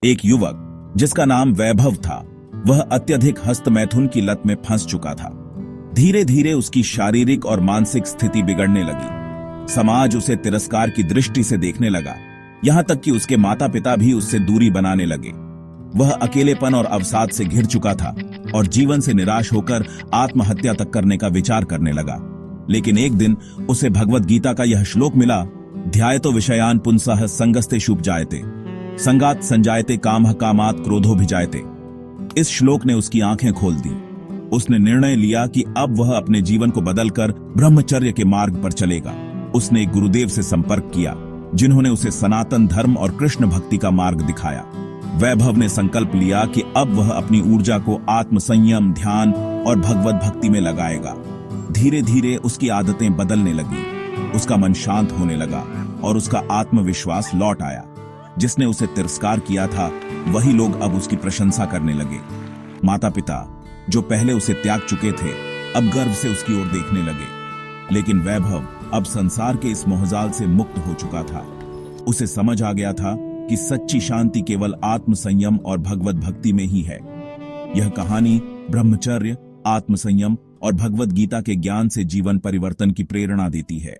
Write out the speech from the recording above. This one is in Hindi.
एक युवक जिसका नाम वैभव था, वह अत्यधिक हस्तमैथुन की लत में फंस चुका था। धीरे धीरे उसकी शारीरिक और मानसिक स्थिति बिगड़ने लगी। समाज उसे तिरस्कार की दृष्टि से देखने लगा, यहां तक कि उसके माता पिता भी उससे दूरी बनाने लगे। वह अकेलेपन और अवसाद से घिर चुका था और जीवन से निराश होकर आत्महत्या तक करने का विचार करने लगा। लेकिन एक दिन उसे भगवद गीता का यह श्लोक मिला, ध्यायतो विषयान पुंसः संगस्ते शुभ जायते, संगात संजायते कामः कामात क्रोधो भिजायते। इस श्लोक ने उसकी आंखें खोल दी। उसने निर्णय लिया कि अब वह अपने जीवन को बदलकर ब्रह्मचर्य के मार्ग पर चलेगा। उसने एक गुरुदेव से संपर्क किया, जिन्होंने उसे सनातन धर्म और कृष्ण भक्ति का मार्ग दिखाया। वैभव ने संकल्प लिया कि अब वह अपनी ऊर्जा को आत्म संयम, ध्यान और भगवत भक्ति में लगाएगा। धीरे धीरे उसकी आदतें बदलने लगी, उसका मन शांत होने लगा और उसका आत्मविश्वास लौट आया। जिसने उसे तिरस्कार किया था, वही लोग अब उसकी प्रशंसा करने लगे। माता पिता जो पहले उसे त्याग चुके थे, अब गर्व से उसकी ओर देखने लगे। लेकिन वैभव अब संसार के इस मोहजाल से मुक्त हो चुका था। उसे समझ आ गया था कि सच्ची शांति केवल आत्म संयम और भगवत भक्ति में ही है। यह कहानी ब्रह्मचर्य, आत्म संयम और भगवत गीता के ज्ञान से जीवन परिवर्तन की प्रेरणा देती है।